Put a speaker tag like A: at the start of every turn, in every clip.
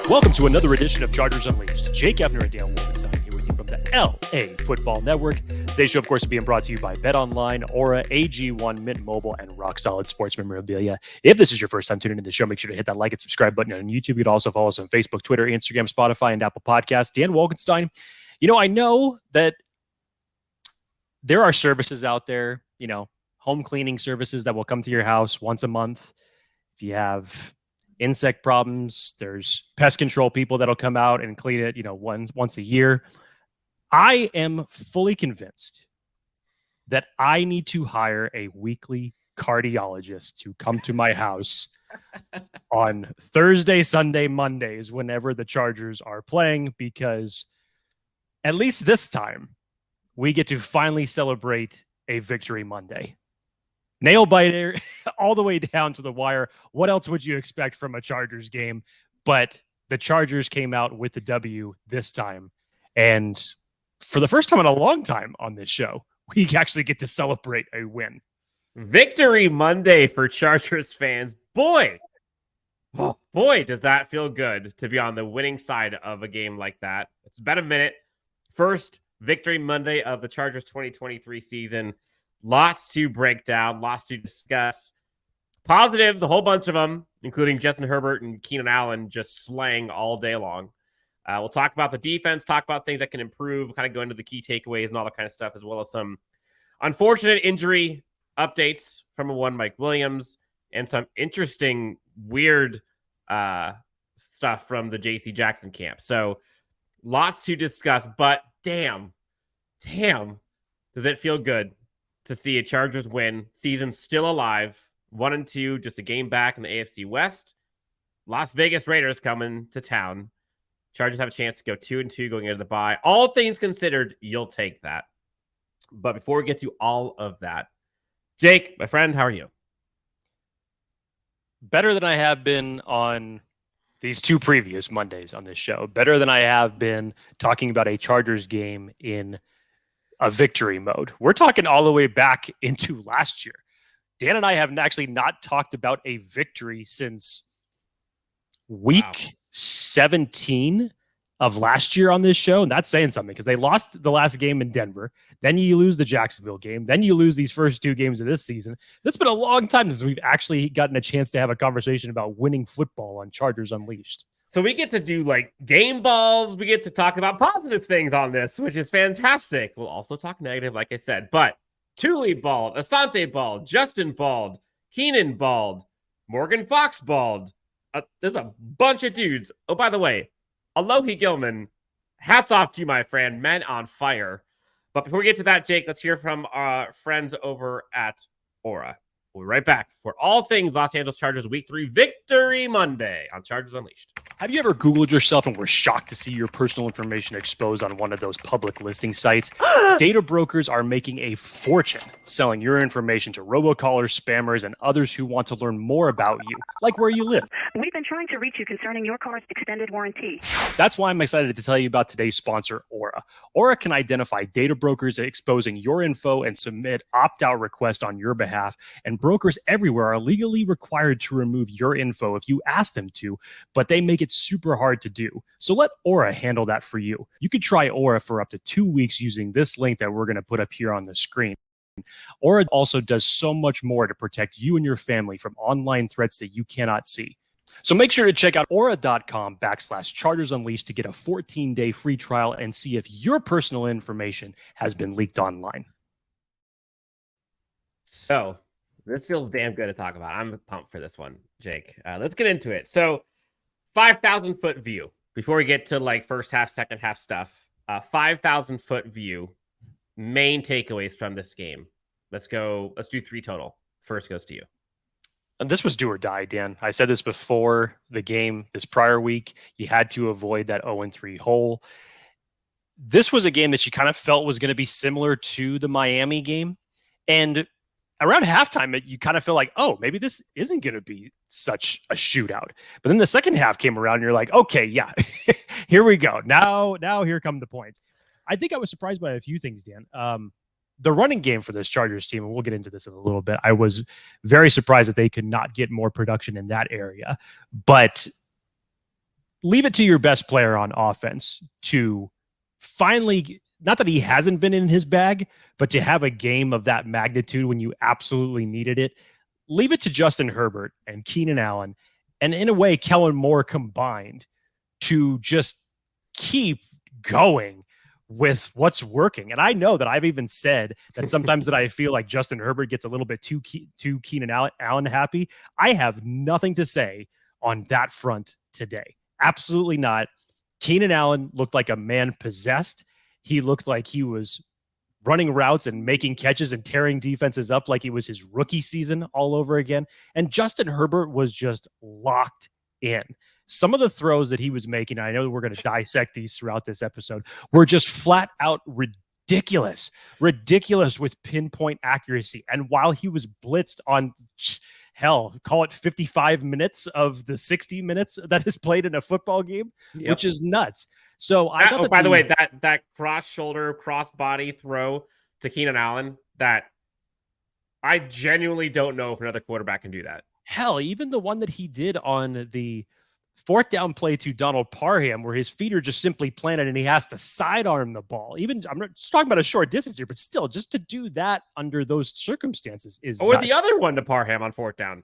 A: Welcome to another edition of Chargers Unleashed. Jake Hefner and Dan Wolkenstein here with you from the LAFB Network. Today's show, of course, is being brought to you by BetOnline, Aura, AG1, Mint Mobile, and Rock Solid Sports Memorabilia. If this is your first time tuning into the show, make sure to hit that like and subscribe button on YouTube. You can also follow us on Facebook, Twitter, Instagram, Spotify, and Apple Podcasts. Dan Wolkenstein, I know that there are services out there, home cleaning services that will come to your house once a month. If you have insect problems, there's pest control people that'll come out and clean it, once a year. I am fully convinced that I need to hire a weekly cardiologist to come to my house on Thursday, Sunday, Mondays, whenever the Chargers are playing, because at least this time we get to finally celebrate a victory Monday. Nail biter all the way down to the wire. What else would you expect from a Chargers game? But the Chargers came out with the W this time. And for the first time in a long time on this show, we actually get to celebrate a win.
B: Victory Monday for Chargers fans. Boy, does that feel good to be on the winning side of a game like that. It's been a minute. First Victory Monday of the Chargers 2023 season. Lots to break down, lots to discuss. Positives, a whole bunch of them, including Justin Herbert and Keenan Allen just slaying all day long. We'll talk about the defense, talk about things that can improve, kind of go into the key takeaways and all that kind of stuff, as well as some unfortunate injury updates from one Mike Williams and some interesting, weird stuff from the J.C. Jackson camp. So lots to discuss, but damn, does it feel good to see a Chargers win. Season still alive. 1-2, just a game back in the AFC West. Las Vegas Raiders coming to town. Chargers have a chance to go 2-2 going into the bye. All things considered, you'll take that. But before we get to all of that, Jake, my friend, how are you?
A: Better than I have been on these two previous Mondays on this show. Better than I have been talking about a Chargers game in a victory mode. We're talking all the way back into last year. Dan and I have actually not talked about a victory since week 17 of last year on this show. And that's saying something because they lost the last game in Denver. Then you lose the Jacksonville game. Then you lose these first two games of this season. It's been a long time since we've actually gotten a chance to have a conversation about winning football on Chargers Unleashed.
B: So we get to do like game balls. We get to talk about positive things on this, which is fantastic. We'll also talk negative, like I said. But Tuli bald, Asante bald, Justin bald, Keenan bald, Morgan Fox bald. There's a bunch of dudes. Oh, by the way, Alohi Gilman, hats off to you, my friend. Men on fire. But before we get to that, Jake, let's hear from our friends over at Aura. We'll be right back for all things Los Angeles Chargers Week 3 Victory Monday on Chargers Unleashed.
A: Have you ever Googled yourself and were shocked to see your personal information exposed on one of those public listing sites? Data brokers are making a fortune selling your information to robocallers, spammers, and others who want to learn more about you, like where you live.
C: We've been trying to reach you concerning your car's extended warranty.
A: That's why I'm excited to tell you about today's sponsor, Aura. Aura can identify data brokers exposing your info and submit opt-out requests on your behalf, and brokers everywhere are legally required to remove your info if you ask them to, but they make it super hard to do. So let Aura handle that for you. You could try Aura for up to 2 weeks using this link that we're going to put up here on the screen. Aura also does so much more to protect you and your family from online threats that you cannot see. So make sure to check out aura.com/Chargers Unleashed to get a 14-day free trial and see if your personal information has been leaked online.
B: So this feels damn good to talk about. I'm pumped for this one, Jake. Let's get into it. So 5,000-foot view. Before we get to like first half, second half stuff, 5,000-foot view. Main takeaways from this game. Let's do 3 total. First goes to you.
A: And this was do or die, Dan. I said this before the game this prior week. You had to avoid that 0-3 hole. This was a game that you kind of felt was going to be similar to the Miami game. And around halftime, you kind of feel like, oh, maybe this isn't going to be such a shootout. But then the second half came around and you're like, okay, yeah, here we go. Now here come the points. I think I was surprised by a few things, Dan. The running game for this Chargers team, and we'll get into this in a little bit, I was very surprised that they could not get more production in that area. But leave it to your best player on offense to finally, not that he hasn't been in his bag, but to have a game of that magnitude when you absolutely needed it. Leave it to Justin Herbert and Keenan Allen, and in a way, Kellen Moore combined to just keep going with what's working. And I know that I've even said that sometimes that I feel like Justin Herbert gets a little bit too Keenan Allen happy. I have nothing to say on that front today. Absolutely not. Keenan Allen looked like a man possessed. He looked like he was running routes and making catches and tearing defenses up like it was his rookie season all over again. And Justin Herbert was just locked in. Some of the throws that he was making, I know we're going to dissect these throughout this episode, were just flat out ridiculous with pinpoint accuracy. And while he was blitzed on, hell, call it 55 minutes of the 60 minutes that is played in a football game, which is nuts. So I thought
B: by the way, that cross shoulder, cross body throw to Keenan Allen, that I genuinely don't know if another quarterback can do that.
A: Hell, even the one that he did on the fourth down play to Donald Parham, where his feet are just simply planted and he has to sidearm the ball. Even I'm not just talking about a short distance here, but still, just to do that under those circumstances is
B: or
A: nuts.
B: The other one to Parham on fourth down.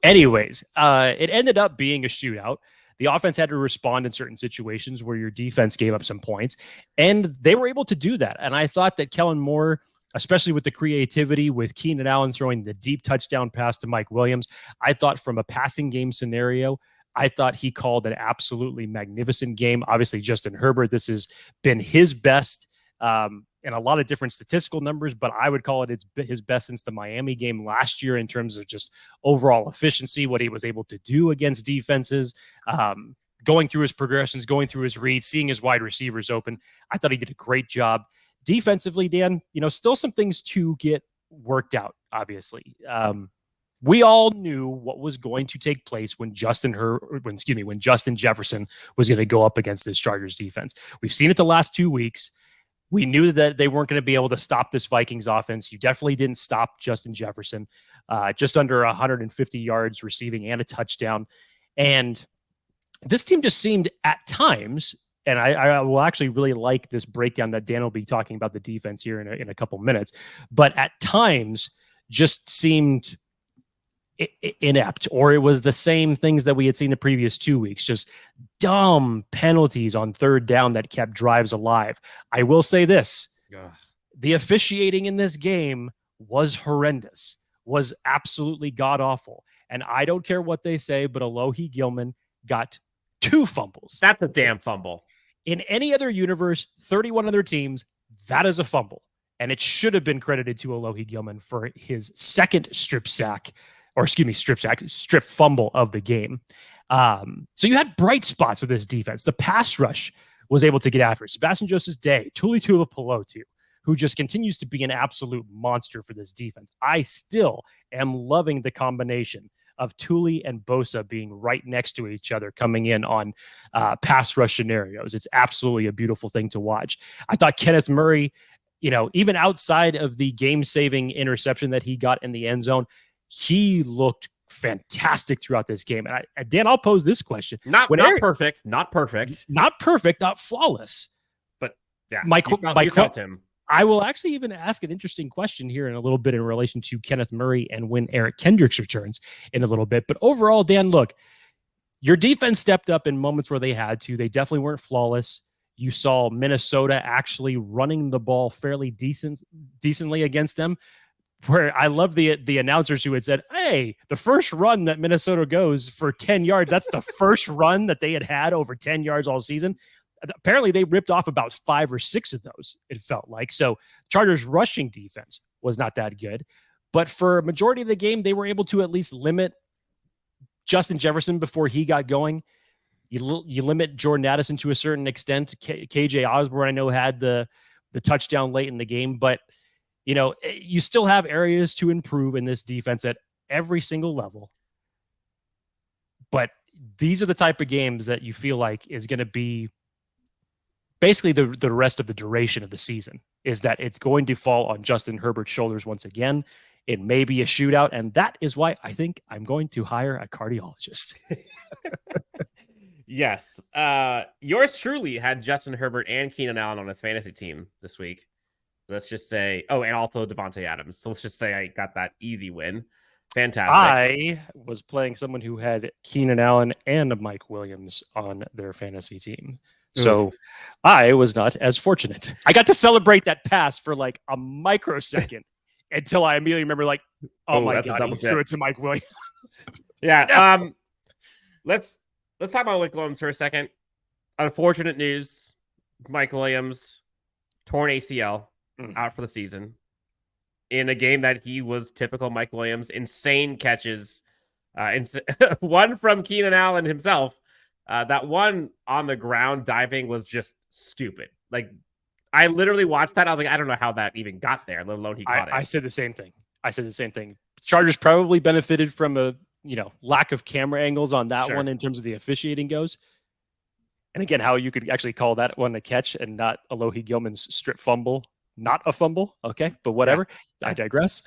A: Anyways, it ended up being a shootout. The offense had to respond in certain situations where your defense gave up some points, and they were able to do that. And I thought that Kellen Moore, especially with the creativity with Keenan Allen throwing the deep touchdown pass to Mike Williams, I thought from a passing game scenario, I thought he called an absolutely magnificent game. Obviously, Justin Herbert, this has been his best in a lot of different statistical numbers, but I would call it his best since the Miami game last year in terms of just overall efficiency, what he was able to do against defenses, going through his progressions, going through his reads, seeing his wide receivers open. I thought he did a great job. Defensively, Dan, still some things to get worked out, obviously. We all knew what was going to take place when Justin Jefferson was going to go up against this Chargers defense. We've seen it the last 2 weeks. We knew that they weren't going to be able to stop this Vikings offense. You definitely didn't stop Justin Jefferson. Just under 150 yards receiving and a touchdown. And this team just seemed at times, and I will actually really like this breakdown that Dan will be talking about the defense here in a couple minutes, but at times just seemed inept, or it was the same things that we had seen the previous 2 weeks, just dumb penalties on third down that kept drives alive. I will say this, the officiating in this game was horrendous, was absolutely god-awful. And I don't care what they say, but Alohi Gilman got 2 fumbles.
B: That's a damn fumble.
A: In any other universe, 31 other teams, that is a fumble. And it should have been credited to Alohi Gilman for his second strip fumble of the game. So you had bright spots of this defense. The pass rush was able to get after it. Sebastian Joseph Day, Tuli Tuipulotu, who just continues to be an absolute monster for this defense. I still am loving the combination of Tuli and Bosa being right next to each other, coming in on pass rush scenarios. It's absolutely a beautiful thing to watch. I thought Kenneth Murray, even outside of the game-saving interception that he got in the end zone, he looked fantastic throughout this game. And Dan, I'll pose this question.
B: Not perfect, not
A: flawless.
B: But yeah,
A: you felt him. I will actually even ask an interesting question here in a little bit in relation to Kenneth Murray and when Eric Kendricks returns in a little bit. But overall, Dan, look, your defense stepped up in moments where they had to. They definitely weren't flawless. You saw Minnesota actually running the ball fairly decently against them, where I love the announcers who had said, hey, the first run that Minnesota goes for 10 yards, that's the first run that they had over 10 yards all season. Apparently they ripped off about 5 or 6 of those, it felt like. So Chargers rushing defense was not that good. But for a majority of the game, they were able to at least limit Justin Jefferson before he got going. You limit Jordan Addison to a certain extent. KJ Osborne, I know, had the touchdown late in the game. But, you still have areas to improve in this defense at every single level. But these are the type of games that you feel like is going to be basically the rest of the duration of the season, is that it's going to fall on Justin Herbert's shoulders once again. It may be a shootout, and that is why I think I'm going to hire a cardiologist.
B: Yes. Yours truly had Justin Herbert and Keenan Allen on his fantasy team this week. Let's just say, and also Devontae Adams. So let's just say I got that easy win. Fantastic.
A: I was playing someone who had Keenan Allen and Mike Williams on their fantasy team. So I was not as fortunate. I got to celebrate that pass for like a microsecond until I immediately remember, like, oh my God, he threw it to Mike Williams.
B: Yeah. No. Let's talk about Mike Williams for a second. Unfortunate news. Mike Williams, torn ACL, out for the season. In a game that he was typical Mike Williams, insane catches. One from Keenan Allen himself. That one on the ground diving was just stupid. Like, I literally watched that. I was like, I don't know how that even got there, let alone he caught it.
A: I said the same thing. Chargers probably benefited from a lack of camera angles on that one in terms of the officiating goes. And again, how you could actually call that one a catch and not Alohi Gilman's strip fumble. Not a fumble. Okay. But whatever. Yeah. I digress.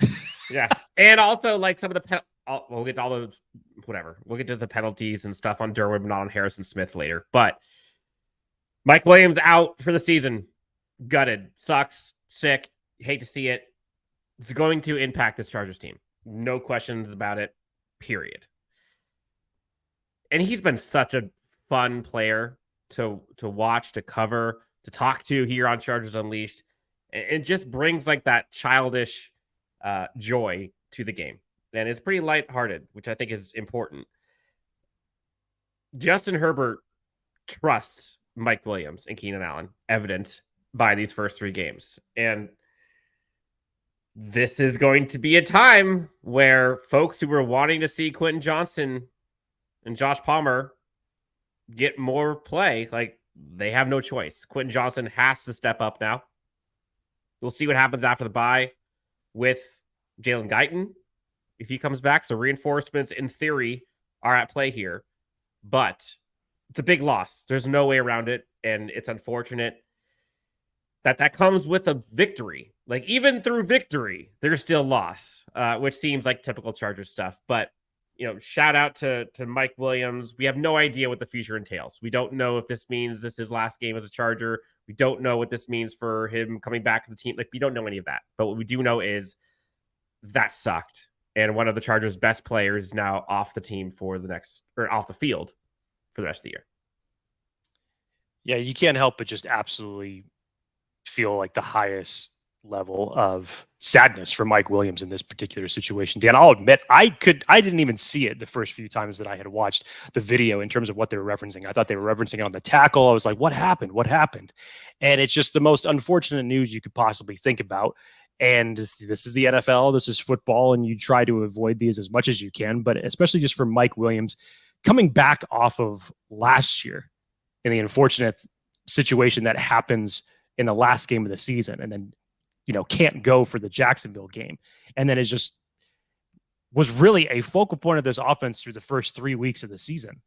B: Yeah. And also, like, some of the we'll get to all those, whatever. We'll get to the penalties and stuff on Derwin, but not on Harrison Smith later. But Mike Williams out for the season. Gutted. Sucks. Sick. Hate to see it. It's going to impact this Chargers team. No questions about it. Period. And he's been such a fun player to watch, to cover, to talk to here on Chargers Unleashed. It just brings like that childish joy to the game. And it's pretty lighthearted, which I think is important. Justin Herbert trusts Mike Williams and Keenan Allen, evident by these first 3 games. And this is going to be a time where folks who were wanting to see Quentin Johnston and Josh Palmer get more play, like, they have no choice. Quentin Johnston has to step up now. We'll see what happens after the bye with Jalen Guyton if he comes back. So reinforcements, in theory, are at play here. But it's a big loss. There's no way around it. And it's unfortunate that comes with a victory. Like, even through victory, there's still loss, which seems like typical Chargers stuff. But, shout out to Mike Williams. We have no idea what the future entails. We don't know if this means this is his last game as a Charger. We don't know what this means for him coming back to the team. Like, we don't know any of that. But what we do know is that sucked. And one of the Chargers' best players is now off the team off the field for the rest of the year.
A: Yeah, you can't help but just absolutely feel like the highest level of sadness for Mike Williams in this particular situation. Dan, I'll admit, I didn't even see it the first few times that I had watched the video in terms of what they were referencing. I thought they were referencing it on the tackle. I was like, what happened? And it's just the most unfortunate news you could possibly think about. And this is the NFL, this is football, and you try to avoid these as much as you can, but especially just for Mike Williams coming back off of last year in the unfortunate situation that happens in the last game of the season, and then can't go for the Jacksonville game. And then it just was really a focal point of this offense through the first 3 weeks of the season.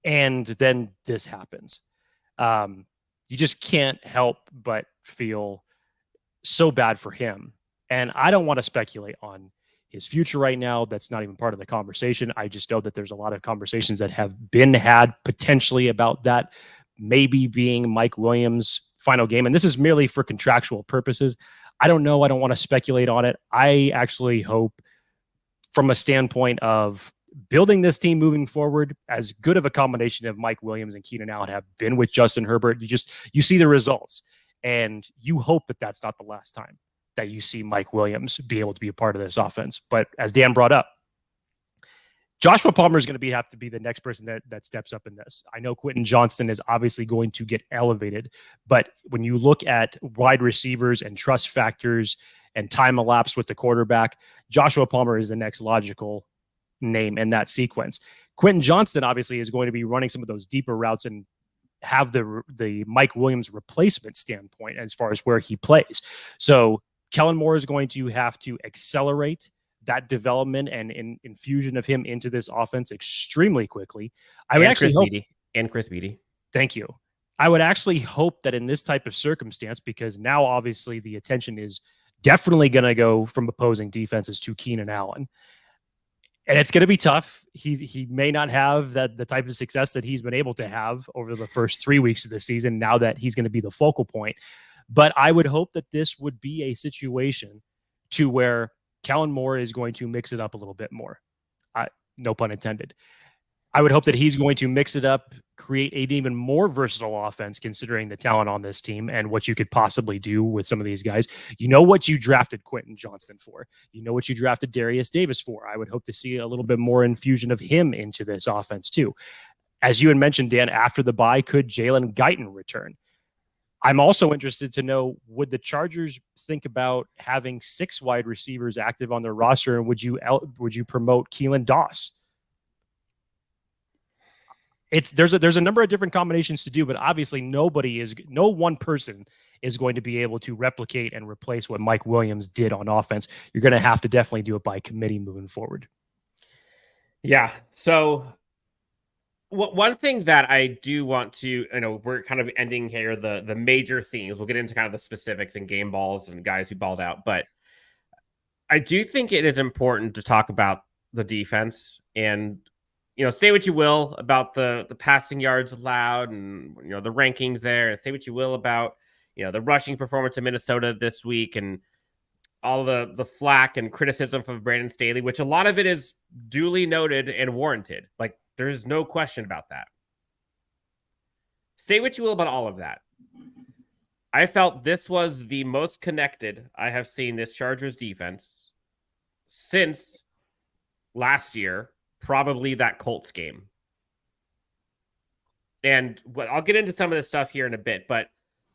A: And then this happens. You just can't help but feel so bad for him. And I don't want to speculate on his future right now. That's not even part of the conversation. I just know that there's a lot of conversations that have been had potentially about that maybe being Mike Williams' final game. And this is merely for contractual purposes. I don't know. I don't want to speculate on it. I actually hope, from a standpoint of building this team moving forward, as good of a combination of Mike Williams and Keenan Allen have been with Justin Herbert, you see the results, and you hope that that's not the last time that you see Mike Williams be able to be a part of this offense. But as Dan brought up, Joshua Palmer is going to have to be the next person that steps up in this. I know Quentin Johnston is obviously going to get elevated, but when you look at wide receivers and trust factors and time elapsed with the quarterback, Joshua Palmer is the next logical name in that sequence. Quentin Johnston obviously is going to be running some of those deeper routes and have the Mike Williams replacement standpoint as far as where he plays. So Kellen Moore is going to have to accelerate that development and infusion of him into this offense extremely quickly. I would actually hope,
B: and Chris Beatty.
A: Thank you. I would actually hope that in this type of circumstance, because now obviously the attention is definitely going to go from opposing defenses to Keenan Allen. And it's going to be tough. he may not have the type of success that he's been able to have over the first 3 weeks of the season now that he's going to be the focal point. But I would hope that this would be a situation to where Kellen Moore is going to mix it up a little bit more. No pun intended. I would hope that he's going to mix it up, create an even more versatile offense, considering the talent on this team and what you could possibly do with some of these guys. You know what you drafted Quentin Johnston for. You know what you drafted Darius Davis for. I would hope to see a little bit more infusion of him into this offense too. As you had mentioned, Dan, after the bye, could Jalen Guyton return? I'm also interested to know, would the Chargers think about having 6 wide receivers active on their roster, and would you promote Keelan Doss? There's a number of different combinations to do, but obviously no one person is going to be able to replicate and replace what Mike Williams did on offense. You're going to have to definitely do it by committee moving forward.
B: Yeah. So one thing that I do want to, we're kind of ending here the major themes. We'll get into kind of the specifics and game balls and guys who balled out, but I do think it is important to talk about the defense and, say what you will about the passing yards allowed and, the rankings there, and say what you will about, the rushing performance of Minnesota this week and all the flack and criticism from Brandon Staley, which a lot of it is duly noted and warranted. Like, there's no question about that. Say what you will about all of that. I felt this was the most connected I have seen this Chargers defense since last year, probably that Colts game. And I'll get into some of this stuff here in a bit, but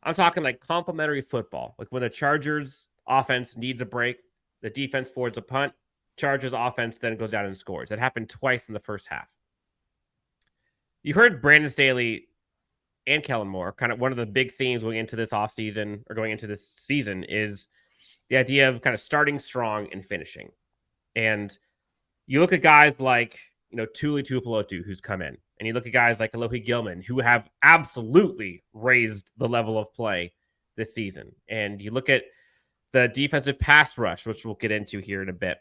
B: I'm talking like complementary football. Like when the Chargers offense needs a break, the defense forwards a punt, Chargers offense then goes out and scores. It happened twice in the first half. You heard Brandon Staley and Kellen Moore, kind of one of the big themes going into this offseason or going into this season is the idea of kind of starting strong and finishing. And you look at guys like, Tuli Tuipulotu, who's come in, and you look at guys like Alohi Gilman, who have absolutely raised the level of play this season. And you look at the defensive pass rush, which we'll get into here in a bit.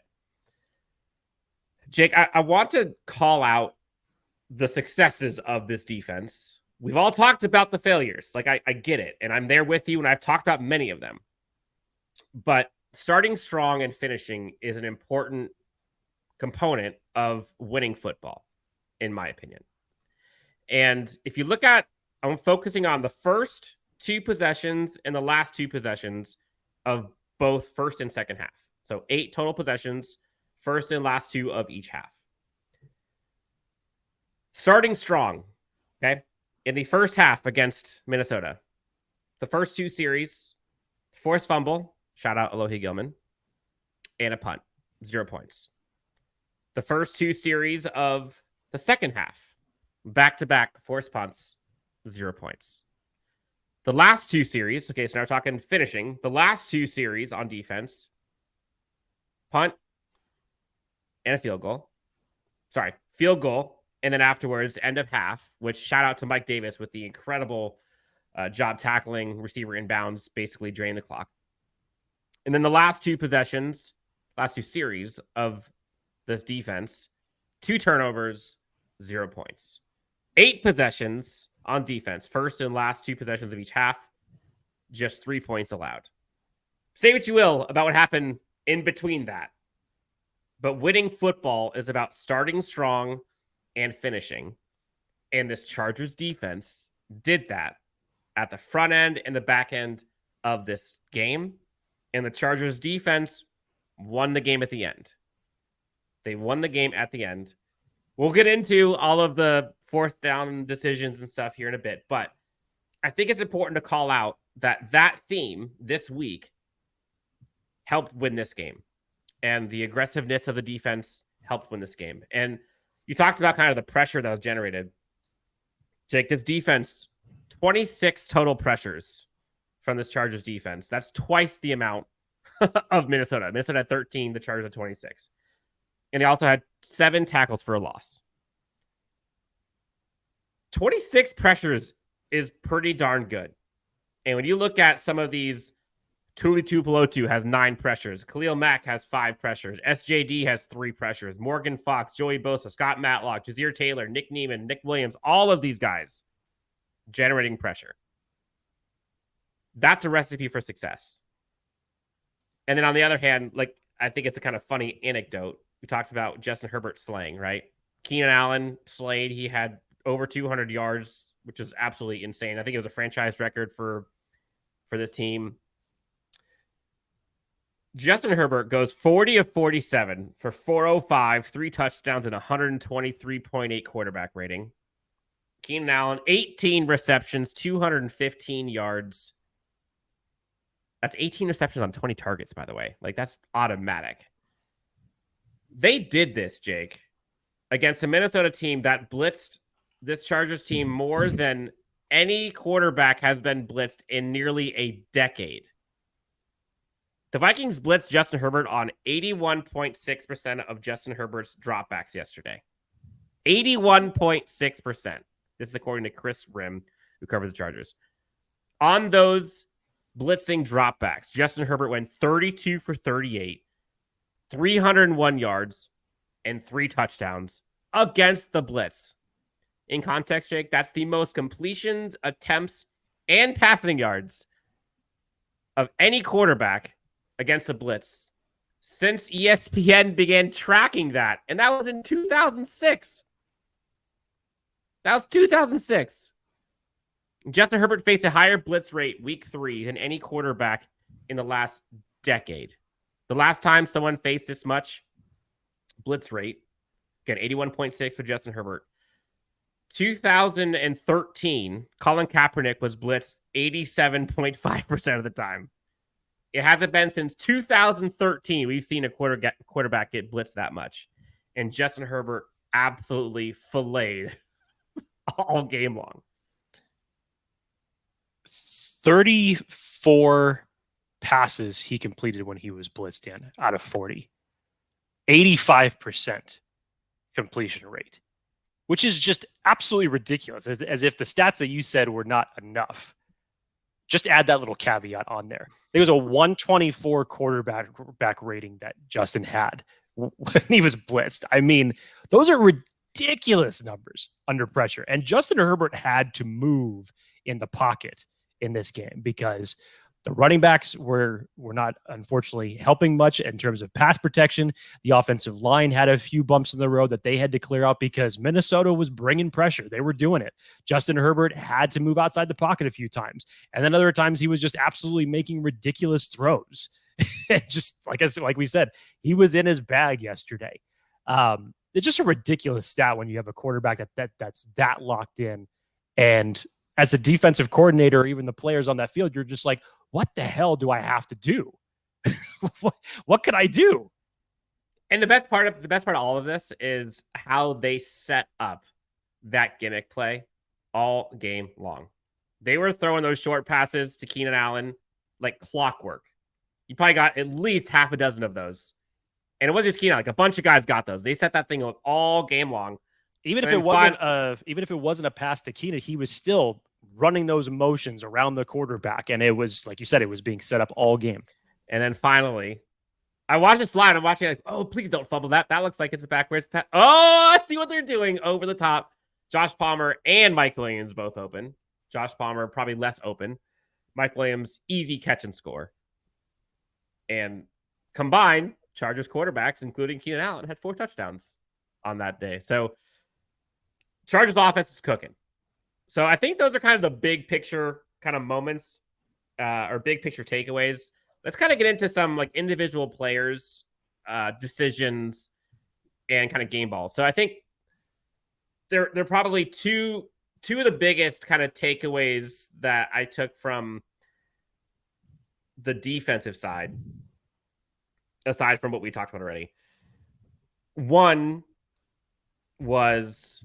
B: Jake, I want to call out the successes of this defense. We've all talked about the failures. Like, I get it, and I'm there with you, and I've talked about many of them. But starting strong and finishing is an important component of winning football, in my opinion. And if you look at, I'm focusing on the first 2 possessions and the last 2 possessions of both first and second half. So 8 total possessions, first and last 2 of each half. Starting strong, okay? In the first half against Minnesota, the first 2 series, forced fumble, shout out Alohi Gilman, and a punt, 0 points. The first 2 series of the second half, back-to-back forced punts, 0 points. The last 2 series, okay, so now we're talking finishing. The last 2 series on defense, punt and a field goal. Sorry, field goal, and then afterwards, end of half, which shout out to Mike Davis with the incredible job tackling receiver inbounds, basically draining the clock. And then the last 2 possessions, last 2 series of this defense, 2 turnovers, 0 points. 8 possessions on defense, first and last 2 possessions of each half, just 3 points allowed. Say what you will about what happened in between that, but winning football is about starting strong and finishing. And this Chargers defense did that at the front end and the back end of this game. And the Chargers defense won the game at the end. They won the game at the end. We'll get into all of the 4th down decisions and stuff here in a bit, but I think it's important to call out that theme this week helped win this game, and the aggressiveness of the defense helped win this game. And you talked about kind of the pressure that was generated. Jake, this defense, 26 total pressures from this Chargers defense. That's twice the amount of Minnesota. Minnesota had 13, the Chargers had 26. And they also had 7 tackles for a loss. 26 pressures is pretty darn good. And when you look at some of these Tuli Tuipulotu has 9 pressures. Khalil Mack has 5 pressures. SJD has 3 pressures. Morgan Fox, Joey Bosa, Scott Matlock, Jazir Taylor, Nick Neiman, Nick Williams, all of these guys generating pressure. That's a recipe for success. And then on the other hand, like, I think it's a kind of funny anecdote. We talked about Justin Herbert slaying, right? Keenan Allen slayed. He had over 200 yards, which is absolutely insane. I think it was a franchise record for this team. Justin Herbert goes 40 of 47 for 405, 3 touchdowns, and 123.8 quarterback rating. Keenan Allen, 18 receptions, 215 yards. That's 18 receptions on 20 targets, by the way. Like, that's automatic. They did this, Jake, against a Minnesota team that blitzed this Chargers team more than any quarterback has been blitzed in nearly a decade. The Vikings blitzed Justin Herbert on 81.6% of Justin Herbert's dropbacks yesterday. 81.6%. This is according to Chris Rim, who covers the Chargers. On those blitzing dropbacks, Justin Herbert went 32 for 38, 301 yards, and 3 touchdowns against the blitz. In context, Jake, that's the most completions, attempts, and passing yards of any quarterback against the blitz since ESPN began tracking that. And that was in 2006. That was 2006. Justin Herbert faced a higher blitz rate week 3 than any quarterback in the last decade. The last time someone faced this much blitz rate, again, 81.6 for Justin Herbert. 2013, Colin Kaepernick was blitzed 87.5% of the time. It hasn't been since 2013 we've seen a quarterback get blitzed that much. And Justin Herbert absolutely filleted all game long.
A: 34 passes he completed when he was blitzed in out of 40. 85% completion rate, which is just absolutely ridiculous, as if the stats that you said were not enough. Just add that little caveat on there. There was a 124 quarterback rating that Justin had when he was blitzed. I mean, those are ridiculous numbers under pressure. And Justin Herbert had to move in the pocket in this game because the running backs were not, unfortunately, helping much in terms of pass protection. The offensive line had a few bumps in the road that they had to clear out because Minnesota was bringing pressure. They were doing it. Justin Herbert had to move outside the pocket a few times. And then other times he was just absolutely making ridiculous throws. Just like we said, he was in his bag yesterday. It's just a ridiculous stat when you have a quarterback that's that locked in. And as a defensive coordinator, or even the players on that field, you're just like, what the hell do I have to do? What could I do?
B: And the best part of all of this is how they set up that gimmick play all game long. They were throwing those short passes to Keenan Allen like clockwork. You probably got at least half a dozen of those. And it wasn't just Keenan, like a bunch of guys got those. They set that thing up all game long.
A: Even if it wasn't a pass to Keenan, he was still running those motions around the quarterback. And it was, like you said, it was being set up all game.
B: And then finally, I watched the slide. I'm watching like, oh, please don't fumble that. That looks like it's a backwards pass. Oh, I see what they're doing over the top. Josh Palmer and Mike Williams both open. Josh Palmer probably less open. Mike Williams, easy catch and score. And combined, Chargers quarterbacks, including Keenan Allen, had 4 touchdowns on that day. So Chargers offense is cooking. So I think those are kind of the big picture kind of moments or big picture takeaways. Let's kind of get into some like individual players, decisions, and kind of game balls. So I think they're probably two of the biggest kind of takeaways that I took from the defensive side, aside from what we talked about already. One was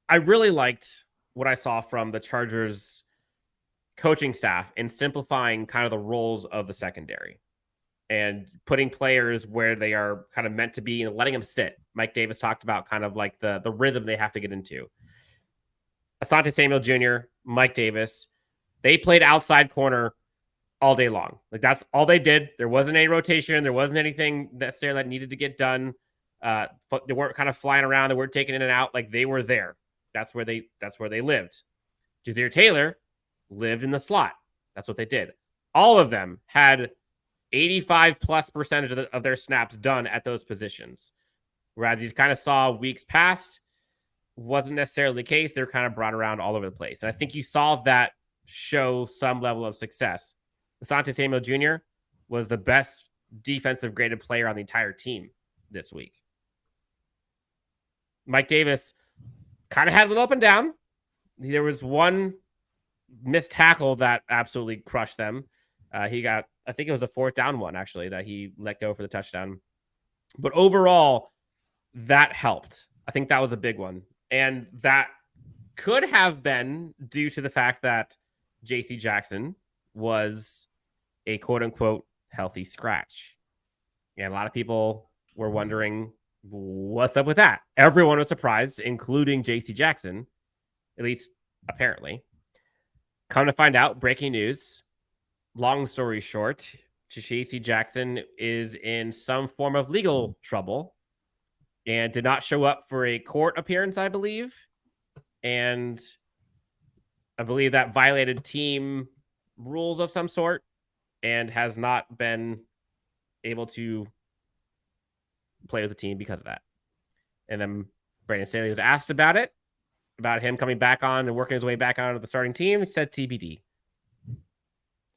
B: I really liked what I saw from the Chargers coaching staff in simplifying kind of the roles of the secondary and putting players where they are kind of meant to be and letting them sit. Mike Davis talked about kind of like the rhythm they have to get into. Asante Samuel Jr., Mike Davis, they played outside corner all day long. Like that's all they did. There wasn't any rotation. There wasn't anything necessarily that needed to get done. They weren't kind of flying around. They weren't taken in and out. Like they were there. That's where they lived. Jazir Taylor lived in the slot. That's what they did. All of them had 85+% of their snaps done at those positions. Whereas you kind of saw weeks past, wasn't necessarily the case. They're kind of brought around all over the place. And I think you saw that show some level of success. Asante Samuel Jr. was the best defensive graded player on the entire team this week. Mike Davis kind of had a little up and down. There was one missed tackle that absolutely crushed them. He got, I think it was a 4th down one, actually, that he let go for the touchdown. But overall, that helped. I think that was a big one. And that could have been due to the fact that J.C. Jackson was a quote-unquote healthy scratch. And a lot of people were wondering, what's up with that? Everyone was surprised, including J.C. Jackson, at least apparently. Come to find out, breaking news, long story short, J.C. Jackson is in some form of legal trouble and did not show up for a court appearance, I believe. And I believe that violated team rules of some sort and has not been able to play with the team because of that. And then Brandon Staley was asked about it, about him coming back on and working his way back onto the starting team. He said TBD.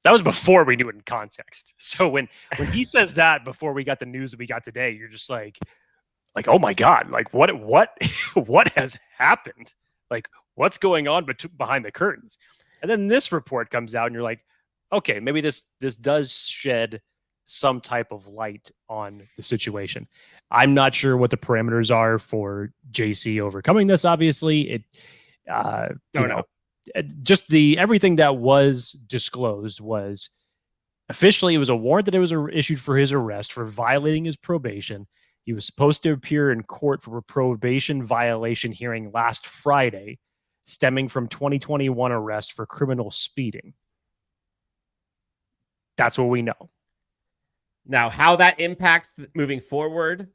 A: That was before we knew it in context. So when he says that before we got the news that we got today, you're just like, oh my God, like what has happened? Like what's going on behind the curtains? And then this report comes out and you're like, okay, maybe this does shed some type of light on the situation. I'm not sure what the parameters are for JC overcoming this. Obviously, just everything that was disclosed was officially, it was a warrant that it was issued for his arrest for violating his probation. He was supposed to appear in court for a probation violation hearing last Friday, stemming from 2021 arrest for criminal speeding. That's what we know.
B: Now, how that impacts moving forward,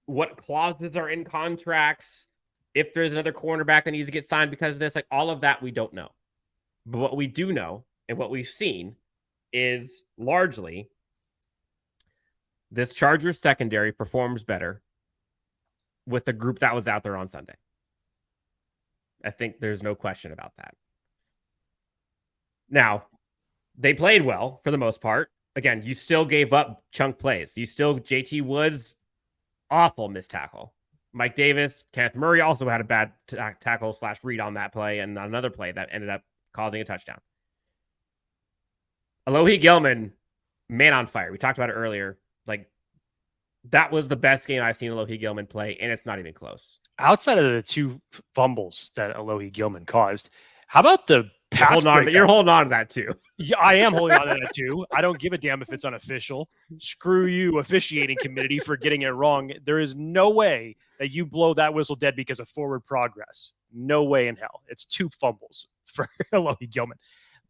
B: what clauses are in contracts, if there's another cornerback that needs to get signed because of this, like all of that, we don't know. But what we do know and what we've seen is largely this Chargers secondary performs better with the group that was out there on Sunday. I think there's no question about that. Now, they played well for the most part. Again, you still gave up chunk plays. JT Woods, awful missed tackle. Mike Davis, Kenneth Murray also had a bad tackle / read on that play and another play that ended up causing a touchdown. Alohi Gilman, man on fire. We talked about it earlier. Like, that was the best game I've seen Alohi Gilman play, and it's not even close.
A: Outside of the 2 fumbles that Alohi Gilman caused, how about the pass breakup?
B: You're holding on to that too.
A: Yeah, I am holding on to that too. I don't give a damn if it's unofficial. Screw you, officiating committee, for getting it wrong. There is no way that you blow that whistle dead because of forward progress. No way in hell. It's 2 fumbles for Alohi Gilman.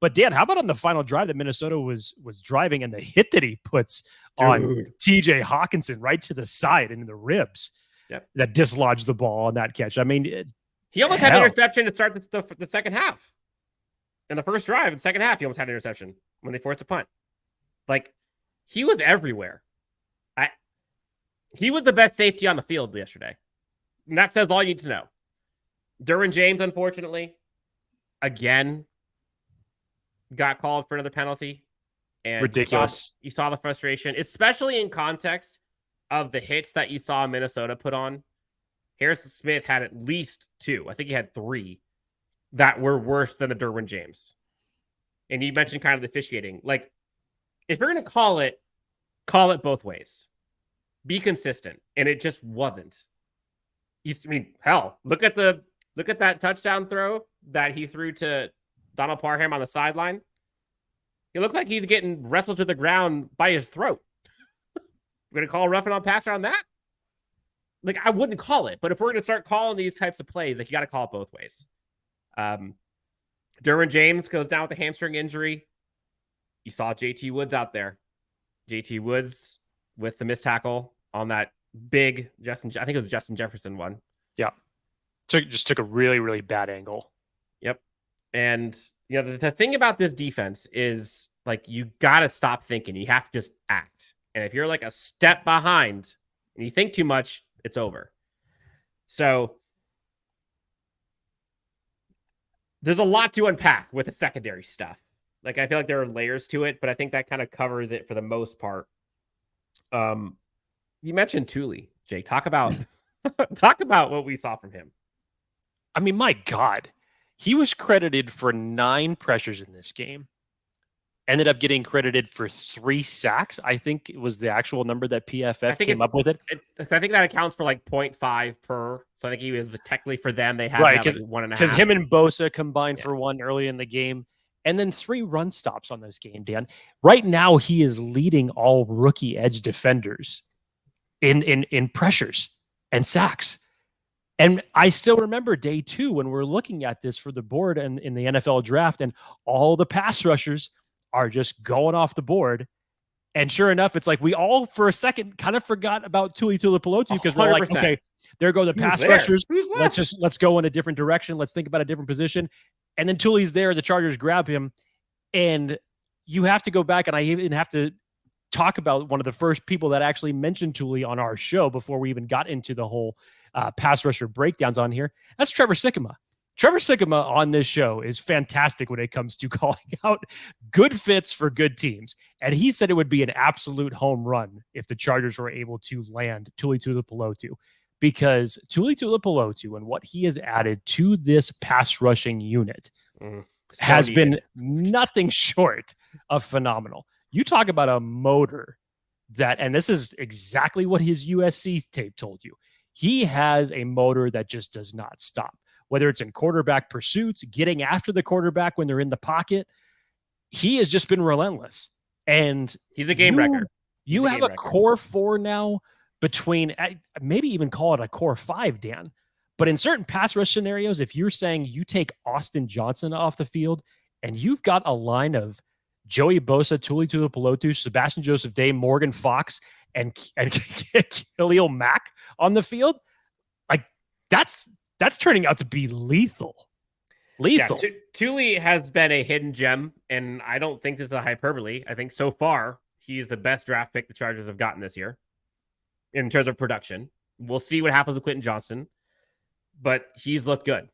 A: But Dan, how about on the final drive that Minnesota was driving and the hit that he puts on TJ Hawkinson right to the side and in the ribs that dislodged the ball on that catch? I mean,
B: he almost had an interception to start the second half. In the first drive, in the second half, he almost had an interception when they forced a punt. Like, he was everywhere. He was the best safety on the field yesterday. And that says all you need to know. Derwin James, unfortunately, again, got called for another penalty. And
A: ridiculous.
B: You saw the frustration, especially in context of the hits that you saw Minnesota put on. Harrison Smith had at least 2. I think he had 3 that were worse than the Derwin James. And you mentioned kind of the officiating. Like, if you're going to call it both ways. Be consistent. And it just wasn't. Hell, look at that touchdown throw that he threw to Donald Parham on the sideline. It looks like he's getting wrestled to the ground by his throat. We're going to call roughing on passer on that? Like, I wouldn't call it. But if we're going to start calling these types of plays, like, you got to call it both ways. Derwin James goes down with a hamstring injury. you saw JT Woods out there. JT Woods with the missed tackle on that big I think it was Justin Jefferson one.
A: Yeah. Just took a really, really bad angle.
B: Yep. And the thing about this defense is like you gotta stop thinking. You have to just act. And if you're like a step behind and you think too much, it's over. So there's a lot to unpack with the secondary stuff. Like I feel like there are layers to it, but I think that kind of covers it for the most part. You mentioned Tuli, Jake. Talk about what we saw from him.
A: I mean, my God, he was credited for 9 pressures in this game. Ended up getting credited for 3 sacks. I think it was the actual number that PFF came up with it.
B: I think that accounts for like 0.5 per. So I think he was technically for them. They had
A: right
B: like 1.5.
A: Because him and Bosa combined for 1 early in the game. And then 3 run stops on this game, Dan. Right now, he is leading all rookie edge defenders in pressures and sacks. And I still remember day 2 when we're looking at this for the board and in the NFL draft, and all the pass rushers are just going off the board. And sure enough, it's like we all for a second kind of forgot about Tuli Tuipulotu because we're like, okay, there go the pass rushers. Let's go in a different direction. Let's think about a different position. And then Tuli's there. The Chargers grab him. And you have to go back, and I even have to talk about one of the first people that actually mentioned Tuli on our show before we even got into the whole pass rusher breakdowns on here. That's Trevor Sikkema. Trevor Sikkema on this show is fantastic when it comes to calling out good fits for good teams. And he said it would be an absolute home run if the Chargers were able to land Tuli Tuipulotu, because Tuli Tuipulotu and what he has added to this pass rushing unit has been nothing short of phenomenal. You talk about a motor that, and this is exactly what his USC tape told you. He has a motor that just does not stop. Whether it's in quarterback pursuits, getting after the quarterback when they're in the pocket, he has just been relentless. And
B: he's a game wrecker.
A: You have a core 4 now between, maybe even call it a core 5, Dan. But in certain pass rush scenarios, if you're saying you take Austin Johnson off the field and you've got a line of Joey Bosa, Tuli Tuipulotu, Sebastian Joseph Day, Morgan Fox, and Khalil Mack on the field, like that's turning out to be lethal. Yeah,
B: Tuli has been a hidden gem, and I don't think this is a hyperbole. I think so far he's the best draft pick the Chargers have gotten this year in terms of production. We'll see what happens with Quentin Johnson, but he's looked good.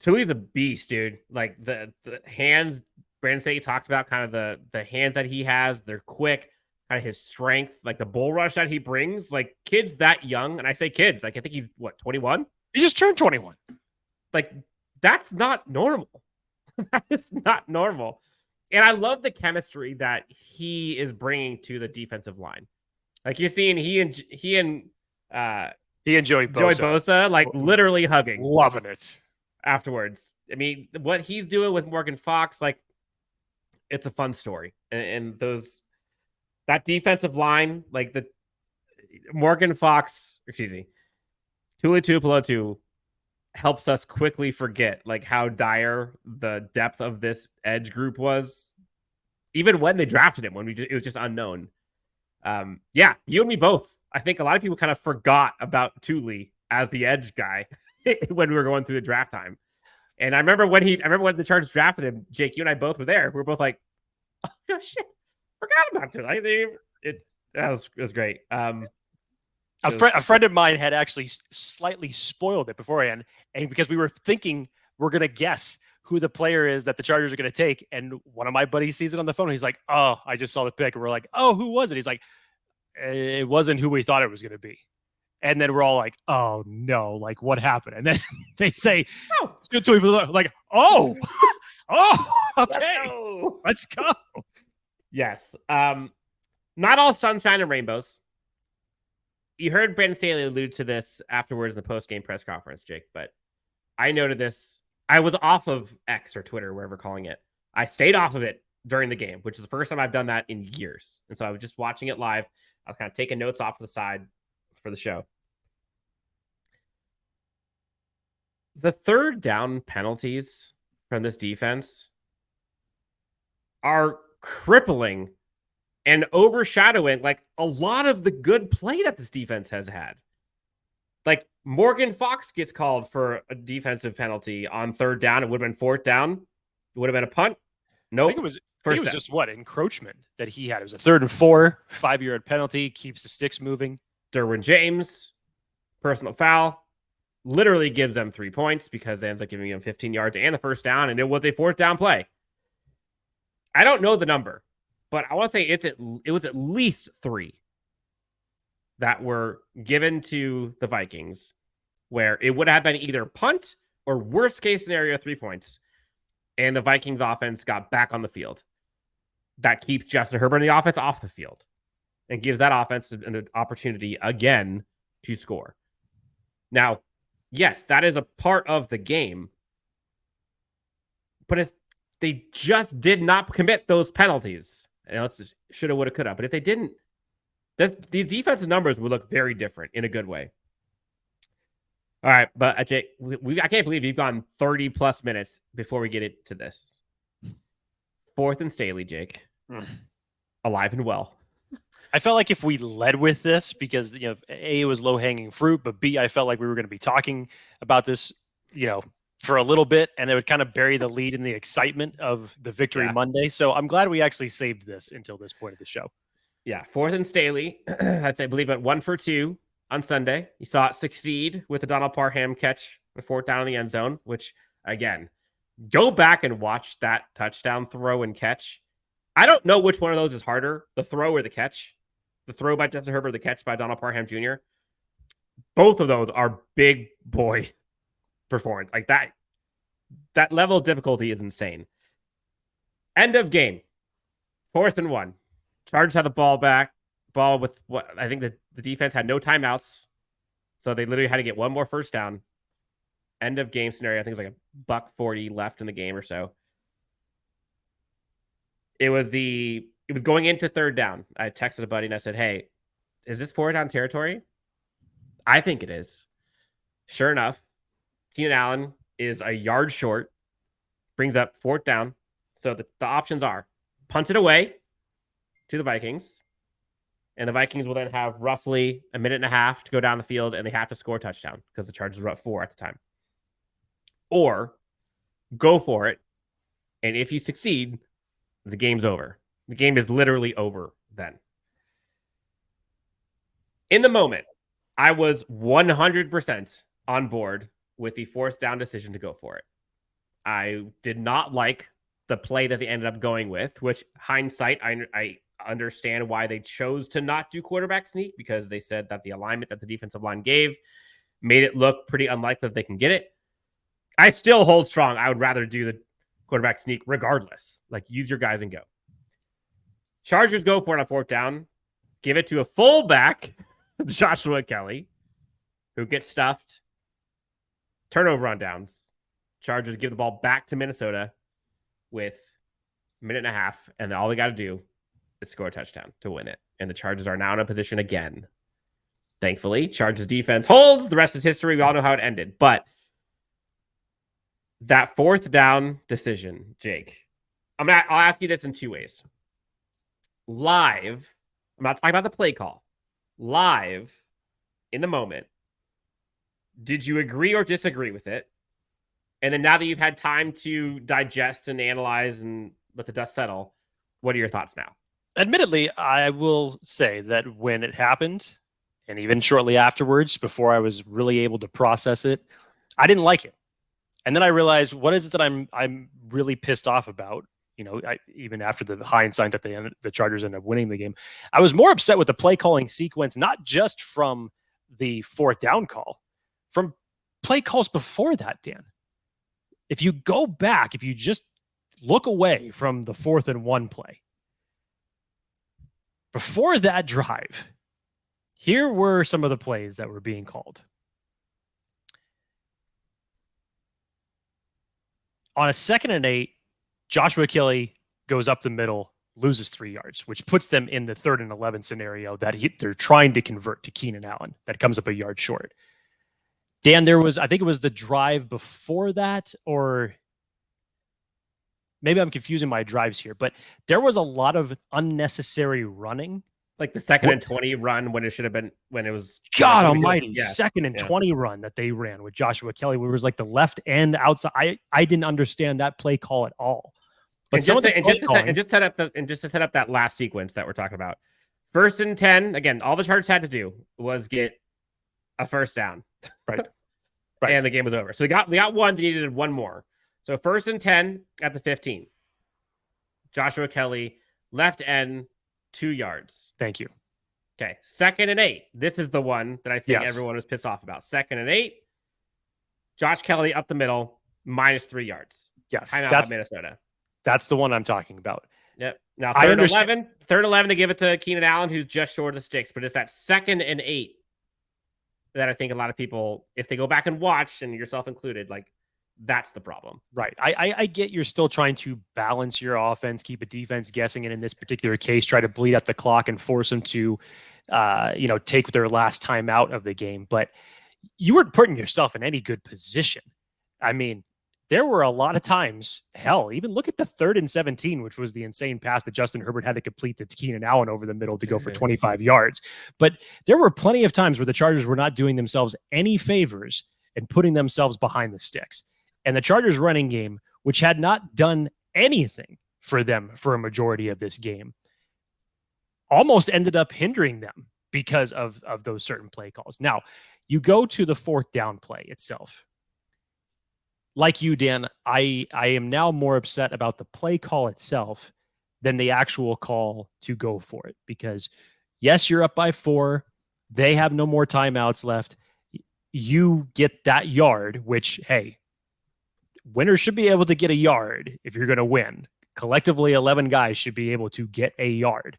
B: Tuli's a beast, dude. Like the hands Brandon Staley talked about, kind of the hands that he has, they're quick. Kind of his strength, like the bull rush that he brings, like kids that young, and I say kids, like I think he's 21?
A: He just turned 21.
B: Like that's not normal. That is not normal. And I love the chemistry that he is bringing to the defensive line. Like you're seeing he and Joey Bosa like literally hugging,
A: loving it
B: afterwards. I mean, what he's doing with Morgan Fox, like it's a fun story, and that defensive line, like the Tuli Tuipulotu helps us quickly forget like how dire the depth of this edge group was, even when they drafted him, it was just unknown. Yeah, you and me both. I think a lot of people kind of forgot about Tuli as the edge guy when we were going through the draft time. And I remember when the Chargers drafted him, Jake, you and I both were there. We were both like, oh shit. Forgot about it. It was great.
A: A friend of mine had actually slightly spoiled it beforehand, and because we were thinking we're going to guess who the player is that the Chargers are going to take, and one of my buddies sees it on the phone, and he's like, "Oh, I just saw the pick," and we're like, "Oh, who was it?" He's like, "It wasn't who we thought it was going to be," and then we're all like, "Oh no, like what happened?" And then they say, "Oh," like, "Oh, oh, okay, let's go."
B: Yes. Not all sunshine and rainbows. You heard Brandon Staley allude to this afterwards in the post-game press conference, Jake, but I noted this. I was off of X or Twitter, wherever calling it. I stayed off of it during the game, which is the first time I've done that in years. And so I was just watching it live. I was kind of taking notes off to the side for the show. The third down penalties from this defense are crippling and overshadowing like a lot of the good play that this defense has had. Like Morgan Fox gets called for a defensive penalty on third down. It would have been fourth down. It would have been a punt. No,
A: I think it was just encroachment that he had. It was a 3rd and 4, 5-yard penalty, keeps the sticks moving.
B: Derwin James, personal foul, literally gives them 3 points because they ends up giving him 15 yards and the first down, and it was a fourth down play. I don't know the number, but I want to say it was at least 3 that were given to the Vikings where it would have been either punt or worst case scenario 3 points, and the Vikings offense got back on the field. That keeps Justin Herbert and the offense off the field and gives that offense an opportunity again to score. Now, yes, that is a part of the game. But if they just did not commit those penalties, and let's just shoulda, woulda, coulda, but if they didn't, the defensive numbers would look very different in a good way. All right, but Jake, I can't believe you've gone 30 plus minutes before we get into this. 4th and Staley, Jake. Alive and well.
A: I felt like if we led with this, because A, it was low hanging fruit, but B, I felt like we were going to be talking about this, for a little bit, and it would kind of bury the lead in the excitement of the victory Monday. So I'm glad we actually saved this until this point of the show.
B: Yeah, 4th and Staley, I believe it 1 for 2 on Sunday. You saw it succeed with the Donald Parham catch, the 4th down in the end zone, which, again, go back and watch that touchdown throw and catch. I don't know which one of those is harder, the throw or the catch. The throw by Justin Herbert, the catch by Donald Parham Jr. Both of those are big boy performance. Like that level of difficulty is insane. End of game. 4th and 1. Chargers had the ball with what I think the defense had no timeouts. So they literally had to get one more first down. End of game scenario. I think it's like a $1:40 left in the game or so. It was going into 3rd down. I texted a buddy and I said, "Hey, is this 4th down territory?" I think it is. Sure enough, Keenan Allen is a yard short, brings up 4th down. So the options are punt it away to the Vikings, and the Vikings will then have roughly a minute and a half to go down the field, and they have to score a touchdown because the Chargers were up 4 at the time. Or go for it, and if you succeed, the game's over. The game is literally over then. In the moment, I was 100% on board with the 4th down decision to go for it. I did not like the play that they ended up going with, which hindsight, I understand why they chose to not do quarterback sneak, because they said that the alignment that the defensive line gave made it look pretty unlikely that they can get it. I still hold strong. I would rather do the quarterback sneak regardless. Like, use your guys and go. Chargers go for it on 4th down. Give it to a fullback, Joshua Kelly, who gets stuffed. Turnover on downs. Chargers give the ball back to Minnesota with a minute and a half, and all they got to do is score a touchdown to win it. And the Chargers are now in a position again. Thankfully, Chargers defense holds. The rest is history. We all know how it ended. But that 4th down decision, Jake, I'll ask you this in 2 ways. Live, I'm not talking about the play call. Live, in the moment, did you agree or disagree with it? And then now that you've had time to digest and analyze and let the dust settle, what are your thoughts now?
A: Admittedly, I will say that when it happened, and even shortly afterwards, before I was really able to process it, I didn't like it. And then I realized, what is it that I'm really pissed off about? Even after the hindsight that the Chargers ended up winning the game, I was more upset with the play calling sequence, not just from the 4th down call, from play calls before that, Dan. If you go back, if you just look away from the 4th and 1 play, before that drive, here were some of the plays that were being called. On a 2nd and 8, Joshua Kelly goes up the middle, loses 3 yards, which puts them in the 3rd and 11 scenario that they're trying to convert to Keenan Allen. That comes up a yard short. Dan, I think it was the drive before that, or maybe I'm confusing my drives here, but there was a lot of unnecessary running.
B: Like the 2nd and 20 run when it should have been, when it was
A: God almighty, 2nd and 20 run that they ran with Joshua Kelly, where it was like the left end outside. I didn't understand that play call at all. But
B: just to set up that last sequence that we're talking about, 1st and 10, again, all the Chargers had to do was get a first down.
A: Right.
B: And the game was over. So they got one, they needed one more. So 1st and 10 at the 15. Joshua Kelly, left end, 2 yards.
A: Thank you.
B: Okay. 2nd and 8. This is the one that I think everyone was pissed off about. 2nd and 8. Josh Kelly up the middle, -3 yards.
A: Yes.
B: Timeout Minnesota.
A: That's the one I'm talking about.
B: Yep. Now, third and 11, they give it to Keenan Allen, who's just short of the sticks. But it's that 2nd and 8 that I think a lot of people, if they go back and watch, and yourself included, like, that's the problem.
A: Right. I get you're still trying to balance your offense, keep a defense guessing, and in this particular case, try to bleed out the clock and force them to, take their last time out of the game. But you weren't putting yourself in any good position. I mean, there were a lot of times, hell, even look at the 3rd and 17, which was the insane pass that Justin Herbert had to complete to Keenan Allen over the middle to go for 25 yards. But there were plenty of times where the Chargers were not doing themselves any favors and putting themselves behind the sticks. And the Chargers running game, which had not done anything for them for a majority of this game, almost ended up hindering them because of those certain play calls. Now, you go to the 4th down play itself. Like you, Dan, I am now more upset about the play call itself than the actual call to go for it. Because, yes, you're up by 4. They have no more timeouts left. You get that yard, which, hey, winners should be able to get a yard if you're going to win. Collectively, 11 guys should be able to get a yard.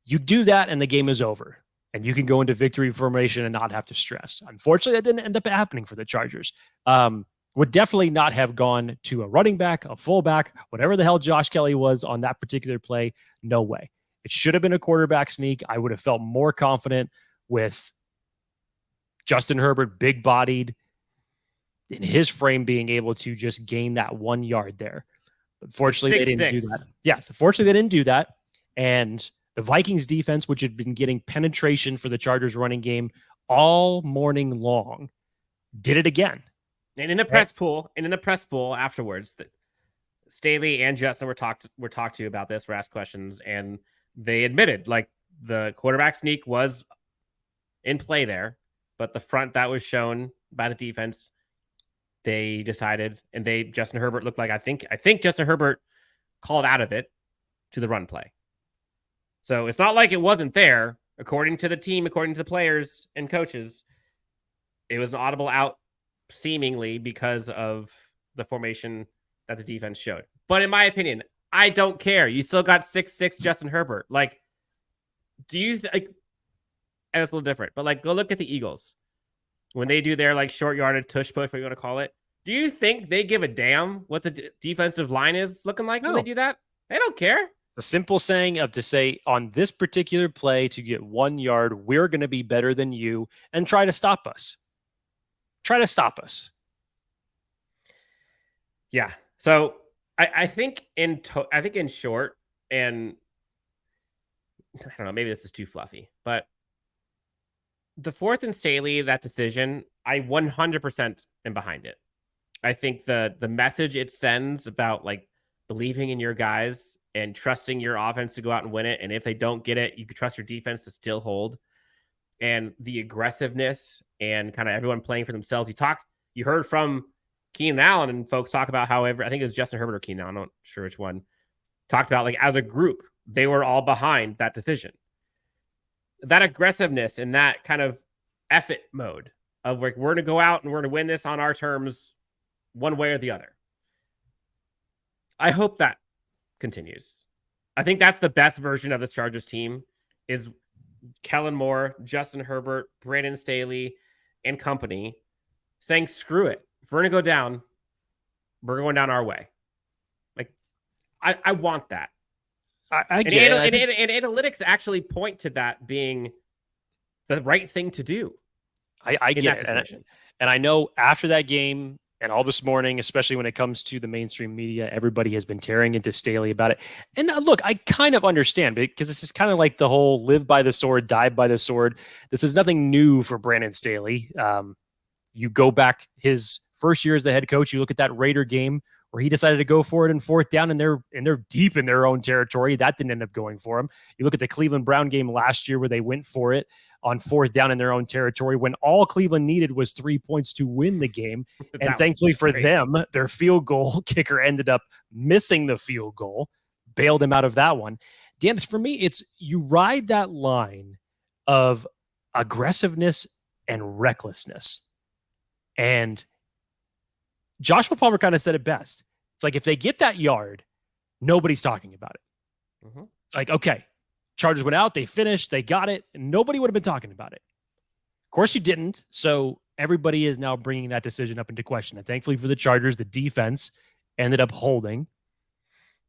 A: You do that and the game is over. And you can go into victory formation and not have to stress. Unfortunately, that didn't end up happening for the Chargers. Would definitely not have gone to a running back, a fullback, whatever the hell Josh Kelly was on that particular play. No way. It should have been a quarterback sneak. I would have felt more confident with Justin Herbert, big-bodied, in his frame being able to just gain that 1 yard there. Unfortunately, they didn't do that. Yes, unfortunately, they didn't do that. And the Vikings defense, which had been getting penetration for the Chargers running game all morning long, did it again.
B: And in the press pool afterwards, Staley and Jetson were talked to about this, were asked questions, and they admitted, like, the quarterback sneak was in play there, but the front that was shown by the defense, they decided, and Justin Herbert looked like, I think Justin Herbert called out of it to the run play. So it's not like it wasn't there. According to the team, according to the players and coaches, it was an audible out seemingly because of the formation that the defense showed. But in my opinion, I don't care. You still got 6'6" Justin Herbert. Like, do you like? And it's a little different, but like, go look at the Eagles when they do their like short yarded tush push, what you want to call it. Do you think they give a damn what the defensive line is looking like when they do that? They don't care.
A: It's a simple saying of to say on this particular play to get 1 yard, we're going to be better than you and try to stop us. Try to stop us.
B: Yeah. So I think in short, and I don't know, maybe this is too fluffy, but the 4th and Staley, that decision, I 100% am behind it. I think the message it sends about like believing in your guys and trusting your offense to go out and win it. And if they don't get it, you can trust your defense to still hold. And the aggressiveness and kind of everyone playing for themselves. You heard from Keenan Allen and folks talk about however, I think it was Justin Herbert or Keenan, I'm not sure which one, talked about like as a group, they were all behind that decision. That aggressiveness and that kind of effort mode of like, we're going to go out and we're going to win this on our terms one way or the other. I hope that continues. I think that's the best version of this Chargers team is Kellen Moore, Justin Herbert, Brandon Staley, and company saying, screw it. If we're going to go down, we're going down our way. Like, I want that.
A: I get it.
B: And analytics actually point to that being the right thing to do.
A: I get it. And I know after that game, And all this morning, especially when it comes to the mainstream media, everybody has been tearing into Staley about it. And look, I kind of understand because this is kind of like the whole live by the sword, die by the sword. This is nothing new for Brandon Staley. You go back his first year as the head coach, you look at that Raider game where he decided to go for it in fourth down, and they're deep in their own territory. That didn't end up going for him. You look at the Cleveland Brown game last year where they went for it on fourth down in their own territory when all Cleveland needed was 3 points to win the game. And thankfully for them, their field goal kicker ended up missing the field goal, bailed him out of that one. Dan, for me, it's you ride that line of aggressiveness and recklessness. And Joshua Palmer kind of said it best. It's like if they get that yard, nobody's talking about it. Mm-hmm. It's like, okay, Chargers went out, they finished, they got it, and nobody would have been talking about it. Of course you didn't, so everybody is now bringing that decision up into question. And thankfully for the Chargers, the defense ended up holding.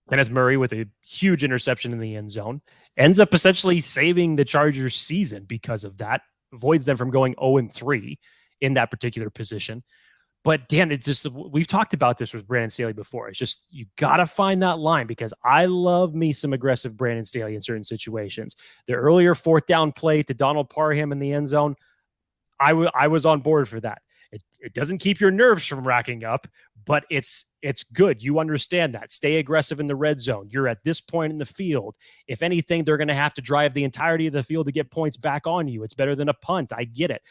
A: Kenneth Murray with a huge interception in the end zone ends up essentially saving the Chargers season because of that, avoids them from going 0-3 in that particular position. But Dan, it's just, we've talked about this with Brandon Staley before. It's just, you got to find that line because I love me some aggressive Brandon Staley in certain situations. The earlier fourth down play to Donald Parham in the end zone, I was on board for that. It doesn't keep your nerves from racking up, but it's good. You understand that. Stay aggressive in the red zone. You're at this point in the field. If anything, they're going to have to drive the entirety of the field to get points back on you. It's better than a punt. I get it.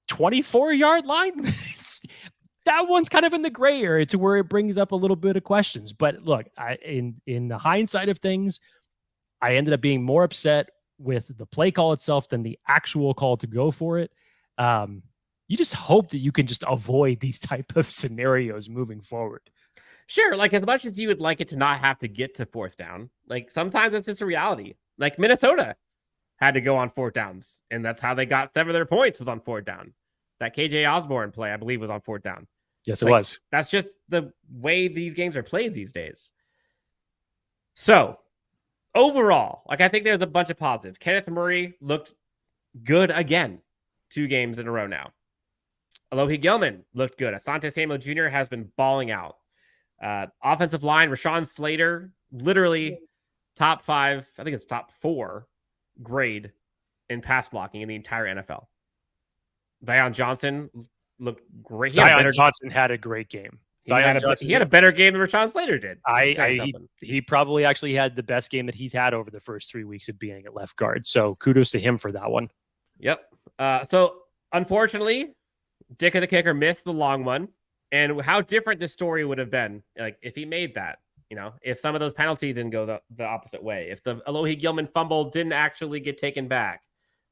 A: 24-yard line? That one's kind of in the gray area to where it brings up a little bit of questions. But look, in the hindsight of things, I ended up being more upset with the play call itself than the actual call to go for it. You just hope that you can just avoid these type of scenarios moving forward.
B: Sure, like as much as you would like it to not have to get to fourth down, like sometimes it's just a reality. Like Minnesota had to go on fourth downs, and that's how they got 7 of their points was on fourth down. That KJ Osborne play, I believe, was on fourth down.
A: Yes, it was.
B: That's just the way these games are played these days. So, overall, like I think there's a bunch of positives. Kenneth Murray looked good again, 2 games in a row now. Alohi Gilman looked good. Asante Samuel Jr. has been balling out. Offensive line, Rashawn Slater, literally top 5, I think it's top 4 grade in pass blocking in the entire NFL. Zion Johnson looked great.
A: Zion Johnson had a great game.
B: He had a better game than Rashawn Slater did.
A: He probably actually had the best game that he's had over the first 3 weeks of being at left guard. So kudos to him for that one.
B: Yep. So unfortunately, Dick of the kicker missed the long one. And how different this story would have been, like if he made that, if some of those penalties didn't go the opposite way, if the Alohi Gilman fumble didn't actually get taken back,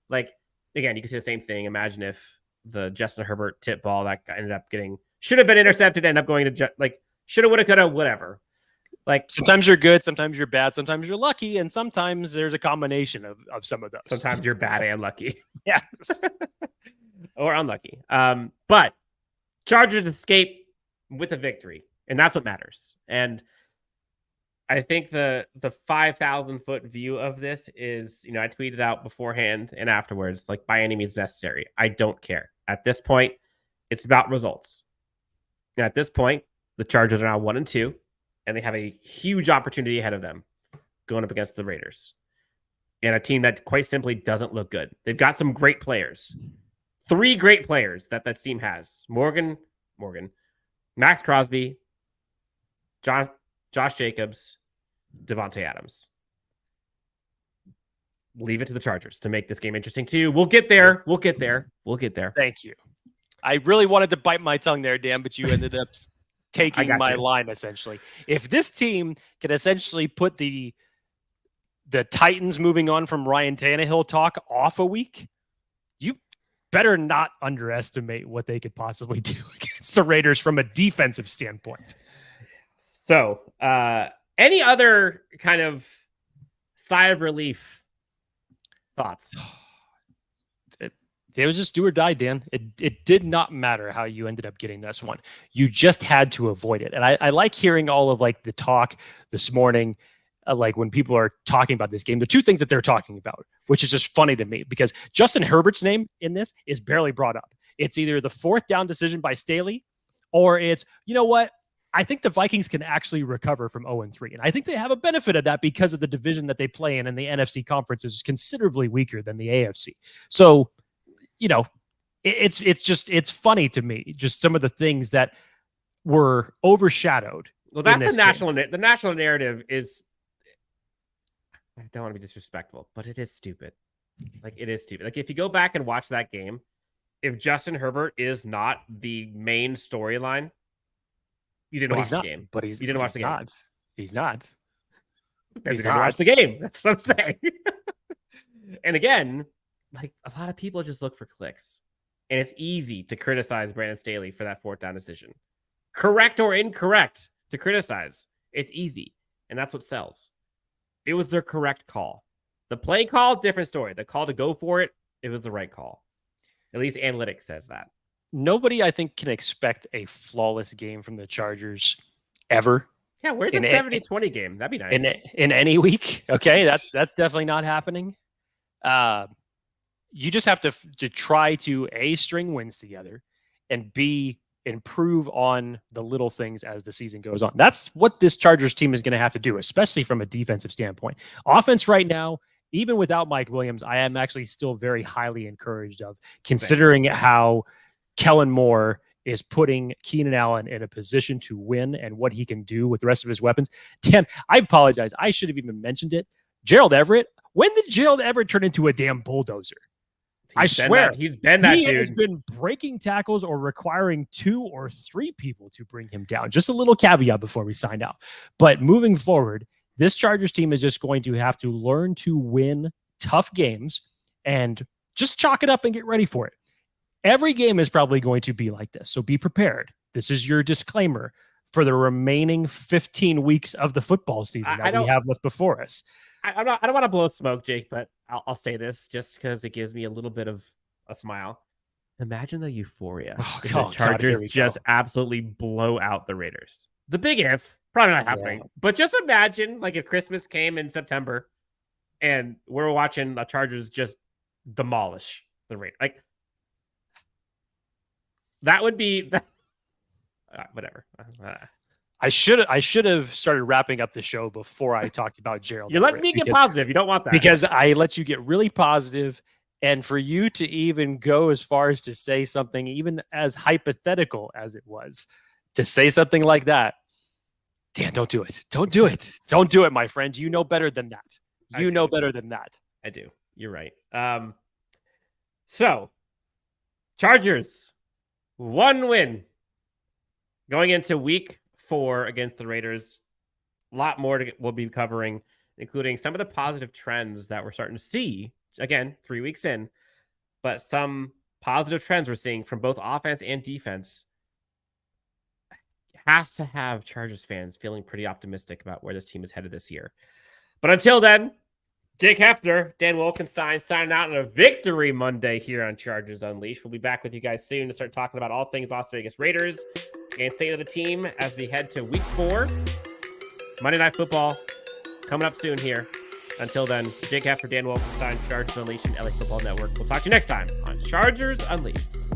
B: like again, you can see the same thing. Imagine if the Justin Herbert tip ball that ended up should have been intercepted, end up going to shoulda, woulda, coulda, whatever. Like
A: sometimes you're good, sometimes you're bad, sometimes you're lucky, and sometimes there's a combination of some of those.
B: Sometimes you're bad and lucky.
A: Yes.
B: Or unlucky. But Chargers escape with a victory, and that's what matters. And I think the 5,000-foot view of this is, I tweeted out beforehand and afterwards, like by any means necessary. I don't care. At this point, it's about results. And at this point, the Chargers are now 1-2, and they have a huge opportunity ahead of them going up against the Raiders. And a team that quite simply doesn't look good. They've got some great players. 3 great players that team has. Morgan, Max Crosby, Josh Jacobs, Devontae Adams. Leave it to the Chargers to make this game interesting too. We'll get there.
A: Thank you. I really wanted to bite my tongue there, Dan, but you ended up taking my line essentially. If this team can essentially put the Titans moving on from Ryan Tannehill talk off a week, you better not underestimate what they could possibly do against the Raiders from a defensive standpoint.
B: So, any other kind of sigh of relief thoughts?
A: It was just do or die, Dan. It did not matter how you ended up getting this one. You just had to avoid it. And I like hearing all of like the talk this morning, like when people are talking about this game, the 2 things that they're talking about, which is just funny to me because Justin Herbert's name in this is barely brought up. It's either the 4th down decision by Staley, or it's, you know what? I think the Vikings can actually recover from 0-3. And I think they have a benefit of that because of the division that they play in, and the NFC conference is considerably weaker than the AFC. So, it's funny to me, just some of the things that were overshadowed.
B: Well, that's the national narrative is, I don't want to be disrespectful, but it is stupid. Like, it is stupid. Like, if you go back and watch that game, if Justin Herbert is not the main storyline, you didn't watch the game.
A: But you didn't watch the game. He's not.
B: He's not watch the game. That's what I'm saying. And again, like, a lot of people just look for clicks, and it's easy to criticize Brandon Staley for that 4th down decision. Correct or incorrect to criticize. It's easy, and that's what sells. It was their correct call. The play call, different story. The call to go for it, it was the right call. At least analytics says that.
A: Nobody, I think, can expect a flawless game from the Chargers ever.
B: Yeah, where's the 70-20 game? That'd be nice.
A: In any week. Okay, that's definitely not happening. You just have to try to A, string wins together, and B, improve on the little things as the season goes on. That's what this Chargers team is going to have to do, especially from a defensive standpoint. Offense right now, even without Mike Williams, I am actually still very highly encouraged of, considering how Kellen Moore is putting Keenan Allen in a position to win and what he can do with the rest of his weapons. Dan, I apologize. I should have even mentioned it. Gerald Everett. When did Gerald Everett turn into a damn bulldozer? I swear,
B: he's been that dude.
A: He has been breaking tackles or requiring 2 or 3 people to bring him down. Just a little caveat before we sign out. But moving forward, this Chargers team is just going to have to learn to win tough games and just chalk it up and get ready for it. Every game is probably going to be like this, so be prepared. This is your disclaimer for the remaining 15 weeks of the football season that we have left before us.
B: I don't want to blow smoke, Jake, but I'll say this just because it gives me a little bit of a smile. Imagine the euphoria. The Chargers just absolutely blow out the Raiders. The big if, probably not happening. But just imagine, like, if Christmas came in September and we're watching the Chargers just demolish the Raiders. Like, that would be whatever.
A: I should have started wrapping up the show before I talked about Gerald.
B: You're letting me get positive. You don't want that.
A: Because I let you get really positive, and for you to even go as far as to say something, even as hypothetical as it was, to say something like that, Dan, don't do it. Don't do it. Don't do it, my friend. You know better than that. You know better than that.
B: I do. You're right. So, Chargers, 1 win going into week 4 against the Raiders. A lot more we'll be covering, including some of the positive trends that we're starting to see. Again, 3 weeks in, but some positive trends we're seeing from both offense and defense has to have Chargers fans feeling pretty optimistic about where this team is headed this year. But until then, Jake Hefner, Dan Wolkenstein signing out on a victory Monday here on Chargers Unleashed. We'll be back with you guys soon to start talking about all things Las Vegas Raiders and state of the team as we head to week 4. Monday Night Football coming up soon here. Until then, Jake Hefner, Dan Wolkenstein, Chargers Unleashed, and LA Football Network. We'll talk to you next time on Chargers Unleashed.